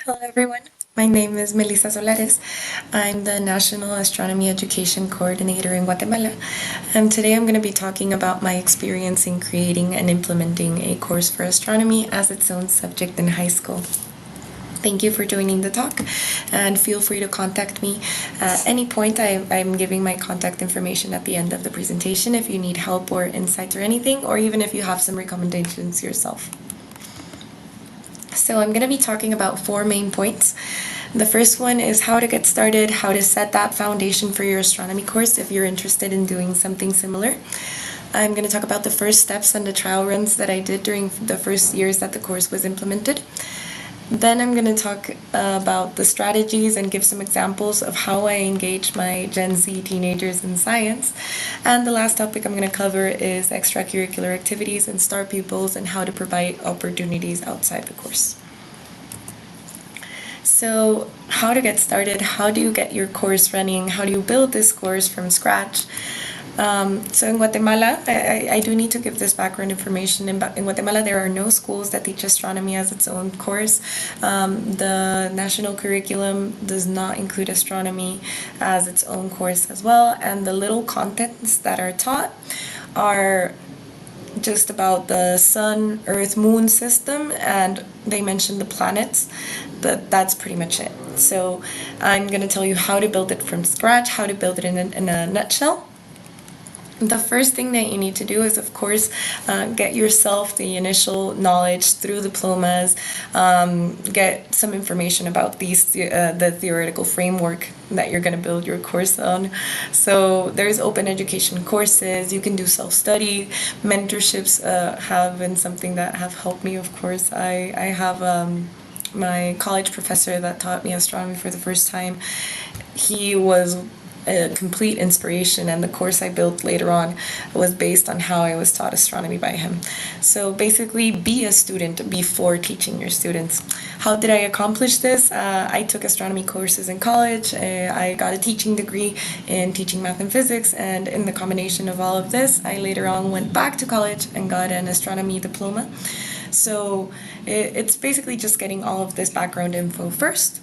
Hello everyone, my name is Melissa Solares. I'm the National Astronomy Education Coordinator in Guatemala, and today I'm going to be talking about my experience in creating and implementing a course for astronomy as its own subject in high school. Thank you for joining the talk, and feel free to contact me at any point. I'm giving my contact information at the end of the presentation if you need help or insights or anything, or even if you have some recommendations yourself. So I'm going to be talking about 4 main points. The first one is how to get started, how to set that foundation for your astronomy course if you're interested in doing something similar. I'm going to talk about the first steps and the trial runs that I did during the first years that the course was implemented. Then I'm going to talk about the strategies and give some examples of how I engage my Gen Z teenagers in science. And the last topic I'm going to cover is extracurricular activities and STAR pupils and how to provide opportunities outside the course. So how to get started, how do you get your course running, how do you build this course from scratch? So in Guatemala, I do need to give this background information. In Guatemala, there are no schools that teach astronomy as its own course. The national curriculum does not include astronomy as its own course as well, and the little contents that are taught are just about the sun, earth, moon system, and they mention the planets, but that's pretty much it. So I'm going to tell you how to build it from scratch, how to build it in a nutshell. The first thing that you need to do is, of course, get yourself the initial knowledge through diplomas, get some information about the theoretical framework that you're going to build your course on. So there's open education courses, you can do self-study, mentorships have been something that have helped me, of course. I have my college professor that taught me astronomy for the first time. He was a complete inspiration, and the course I built later on was based on how I was taught astronomy by him. So basically, be a student before teaching your students. How did I accomplish this? I took astronomy courses in college. I got a teaching degree in teaching math and physics, and in the combination of all of this, I later on went back to college and got an astronomy diploma. So it's basically just getting all of this background info first.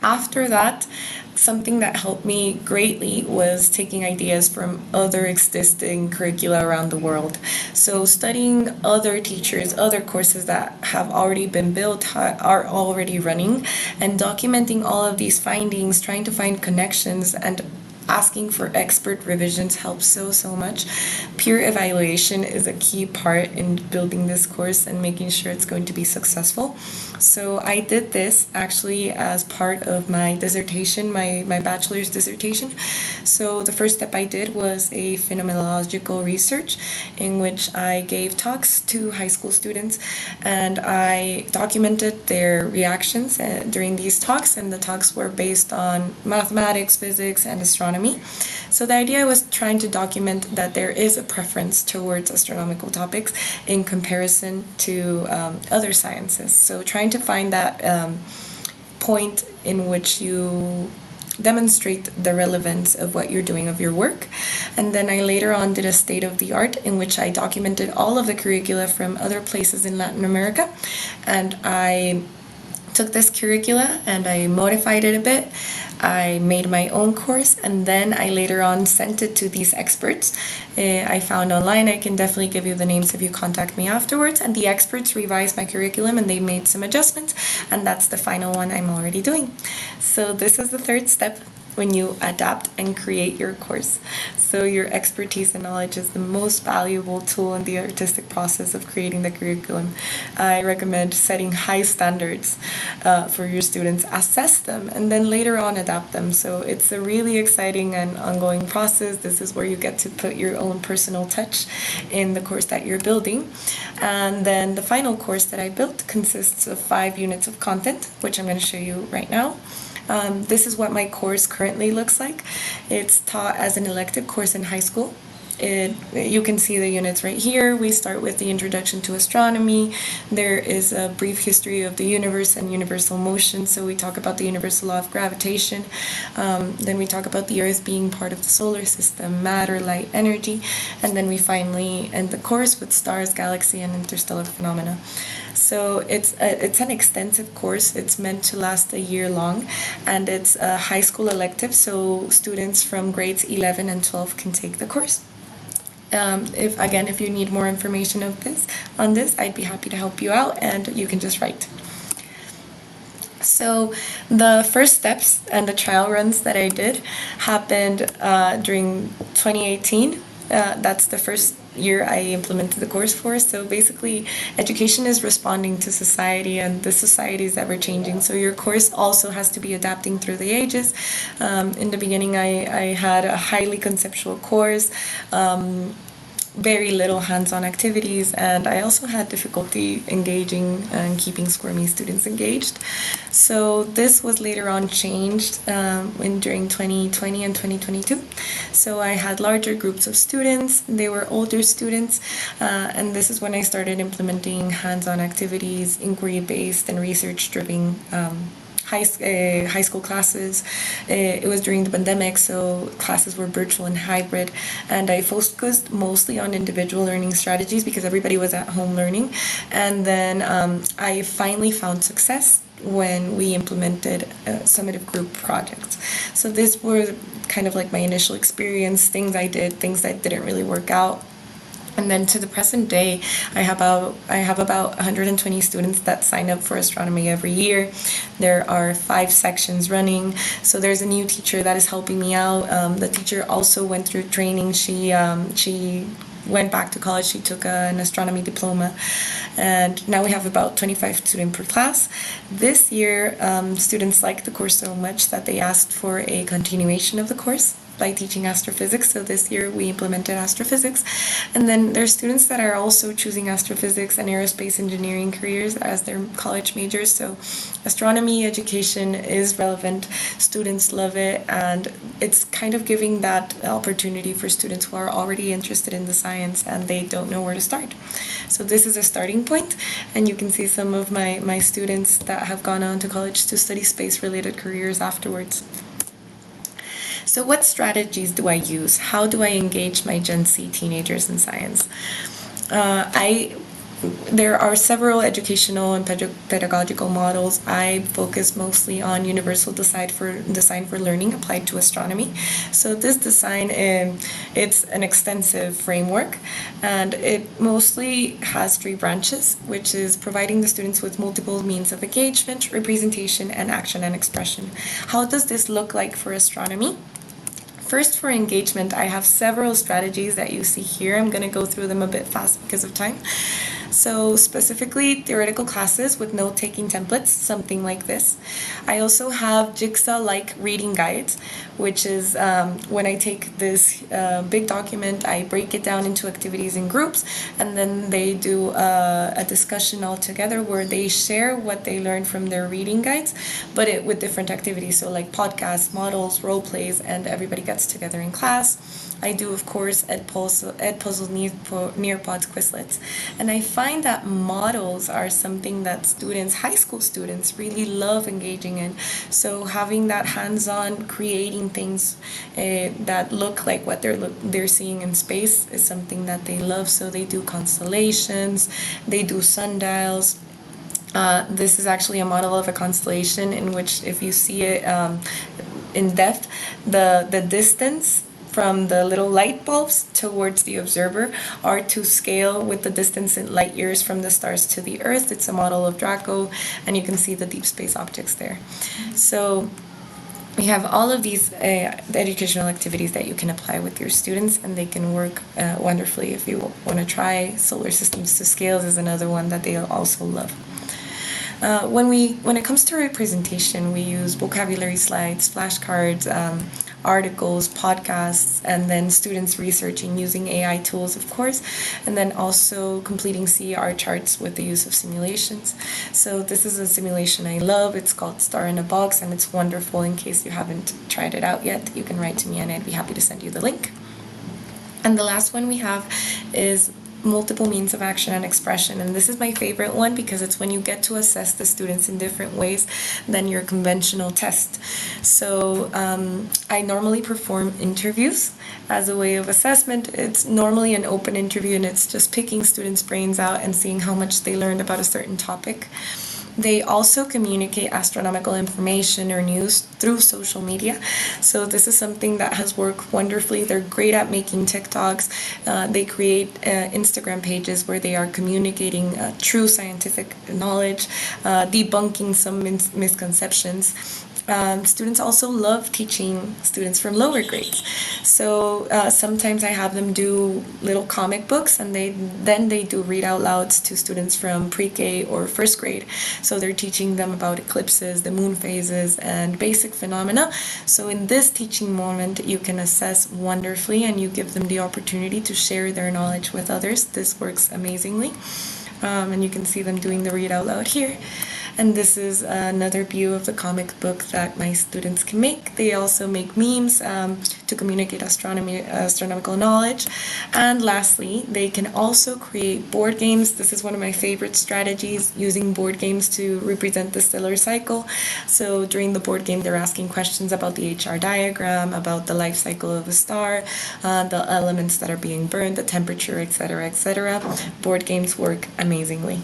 After that, something that helped me greatly was taking ideas from other existing curricula around the world. So studying other teachers, other courses that have already been built, are already running, and documenting all of these findings, trying to find connections, and asking for expert revisions helps so much. Peer evaluation is a key part in building this course and making sure it's going to be successful. So I did this actually as part of my dissertation, my bachelor's dissertation. So the first step I did was a phenomenological research in which I gave talks to high school students, and I documented their reactions during these talks, and the talks were based on mathematics, physics, and astronomy. So the idea was trying to document that there is a preference towards astronomical topics in comparison to other sciences. So trying to find that point in which you demonstrate the relevance of what you're doing of your work. And then I later on did a state of the art in which I documented all of the curricula from other places in Latin America, and I took this curricula and I modified it a bit. I made my own course, and then I later on sent it to these experts I found online. I can definitely give you the names if you contact me afterwards, and the experts revised my curriculum and they made some adjustments, and that's the final one I'm already doing. So this is the third step when you adapt and create your course. So your expertise and knowledge is the most valuable tool in the artistic process of creating the curriculum. I recommend setting high standards for your students, assess them, and then later on adapt them. So it's a really exciting and ongoing process. This is where you get to put your own personal touch in the course that you're building. And then the final course that I built consists of 5 units of content, which I'm going to show you right now. This is what my course currently looks like. It's taught as an elective course in high school. You can see the units right here. We start with the introduction to astronomy. There is a brief history of the universe and universal motion. So we talk about the universal law of gravitation. Then we talk about the Earth being part of the solar system, matter, light, energy. And then we finally end the course with stars, galaxy, and interstellar phenomena. So it's an extensive course. It's meant to last a year long, and it's a high school elective, so students from grades 11 and 12 can take the course. If you need more information on this, I'd be happy to help you out, and you can just write. So the first steps and the trial runs that I did happened during 2018. That's the first year I implemented the course for. So basically, education is responding to society, and the society is ever changing. So your course also has to be adapting through the ages. In the beginning, I had a highly conceptual course. Very little hands-on activities, and I also had difficulty engaging and keeping Squirmy students engaged. So this was later on changed during 2020 and 2022. So I had larger groups of students. They were older students, and this is when I started implementing hands-on activities, inquiry-based and research-driven high school classes. It was during the pandemic, so classes were virtual and hybrid, and I focused mostly on individual learning strategies because everybody was at home learning. And then I finally found success when we implemented summative group projects. So this were kind of like my initial experience, things I did, things that didn't really work out. And then to the present day, I have about 120 students that sign up for astronomy every year. There are 5 sections running. So there's a new teacher that is helping me out. The teacher also went through training. She went back to college. She took an astronomy diploma, and now we have about 25 students per class. This year, students liked the course so much that they asked for a continuation of the course by teaching astrophysics. So this year we implemented astrophysics. And then there's students that are also choosing astrophysics and aerospace engineering careers as their college majors. So astronomy education is relevant. Students love it, and it's kind of giving that opportunity for students who are already interested in the science and they don't know where to start. So this is a starting point, and you can see some of my students that have gone on to college to study space-related careers afterwards. So what strategies do I use? How do I engage my Gen Z teenagers in science? There are several educational and pedagogical models. I focus mostly on universal design for learning applied to astronomy. So this design, it's an extensive framework, and it mostly has 3 branches, which is providing the students with multiple means of engagement, representation, and action and expression. How does this look like for astronomy? First, for engagement, I have several strategies that you see here. I'm going to go through them a bit fast because of time. So specifically, theoretical classes with note-taking templates, something like this. I also have jigsaw-like reading guides, which is when I take this big document, I break it down into activities in groups, and then they do a discussion all together where they share what they learned from their reading guides, but with different activities, so like podcasts, models, role plays, and everybody gets together in class. I do, of course, Ed Puzzles Nearpods Quizlets. And I find that models are something that high school students, really love engaging in. So having that hands-on, creating things that look like what they're seeing in space is something that they love. So they do constellations, they do sundials. This is actually a model of a constellation in which, if you see it in depth, the distance from the little light bulbs towards the observer are to scale with the distance in light years from the stars to the Earth. It's a model of Draco, and you can see the deep space objects there. So we have all of these educational activities that you can apply with your students, and they can work wonderfully. If you want to try solar systems to scales is another one that they also love. When it comes to representation, we use vocabulary slides, flashcards, articles, podcasts, and then students researching using AI tools, of course, and then also completing CR charts with the use of simulations. So this is a simulation I love. It's called Star in a Box, and it's wonderful. In case you haven't tried it out yet, you can write to me and I'd be happy to send you the link. And the last one we have is multiple means of action and expression, and this is my favorite one because it's when you get to assess the students in different ways than your conventional test. So I normally perform interviews as a way of assessment. It's normally an open interview, and it's just picking students' brains out and seeing how much they learned about a certain topic. They also communicate astronomical information or news through social media. So this is something that has worked wonderfully. They're great at making TikToks. They create Instagram pages where they are communicating true scientific knowledge, debunking some misconceptions. Students also love teaching students from lower grades. So sometimes I have them do little comic books, and then they do read out louds to students from pre-K or first grade. So they're teaching them about eclipses, the moon phases, and basic phenomena. So in this teaching moment, you can assess wonderfully, and you give them the opportunity to share their knowledge with others. This works amazingly. And you can see them doing the read out loud here. And this is another view of the comic book that my students can make. They also make memes to communicate astronomical knowledge. And lastly, they can also create board games. This is one of my favorite strategies, using board games to represent the stellar cycle. So during the board game, they're asking questions about the HR diagram, about the life cycle of a star, the elements that are being burned, the temperature, etc., etc. Board games work amazingly.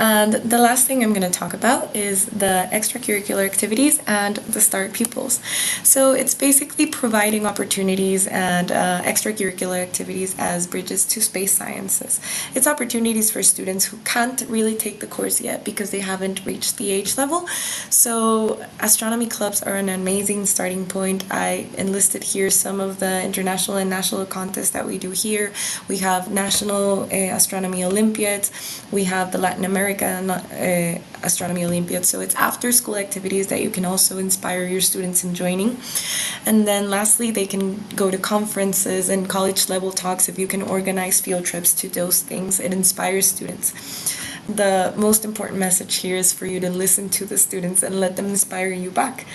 And the last thing I'm going to talk about is the extracurricular activities and the START pupils. So it's basically providing opportunities and extracurricular activities as bridges to space sciences. It's opportunities for students who can't really take the course yet because they haven't reached the age level. So astronomy clubs are an amazing starting point. I enlisted here some of the international and national contests that we do here. We have National Astronomy Olympiads. We have the Latin American Astronomy Olympiad. So it's after school activities that you can also inspire your students in joining. And then lastly, they can go to conferences and college level talks. If you can organize field trips to those things, it inspires students. The most important message here is for you to listen to the students and let them inspire you back.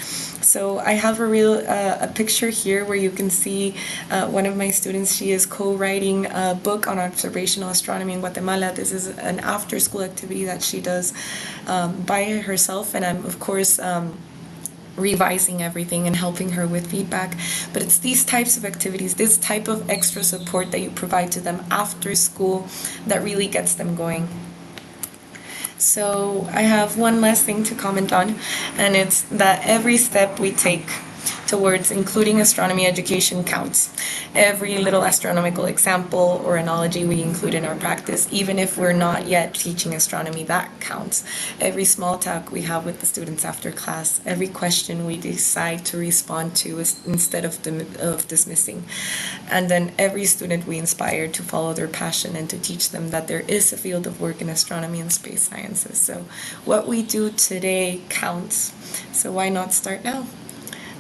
So I have a picture here where you can see one of my students. She is co-writing a book on observational astronomy in Guatemala. This is an after-school activity that she does by herself, and I'm of course revising everything and helping her with feedback. But it's these types of activities, this type of extra support that you provide to them after school that really gets them going. So I have one last thing to comment on, and it's that every step we take towards including astronomy education counts. Every little astronomical example or analogy we include in our practice, even if we're not yet teaching astronomy, that counts. Every small talk we have with the students after class, every question we decide to respond to instead of dismissing. And then every student we inspire to follow their passion and to teach them that there is a field of work in astronomy and space sciences. So what we do today counts. So why not start now?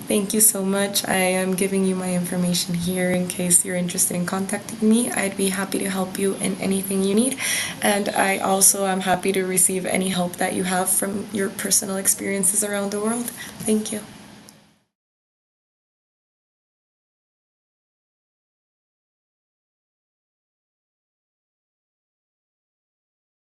Thank you so much. I am giving you my information here in case you're interested in contacting me. I'd be happy to help you in anything you need. And I also am happy to receive any help that you have from your personal experiences around the world. Thank you.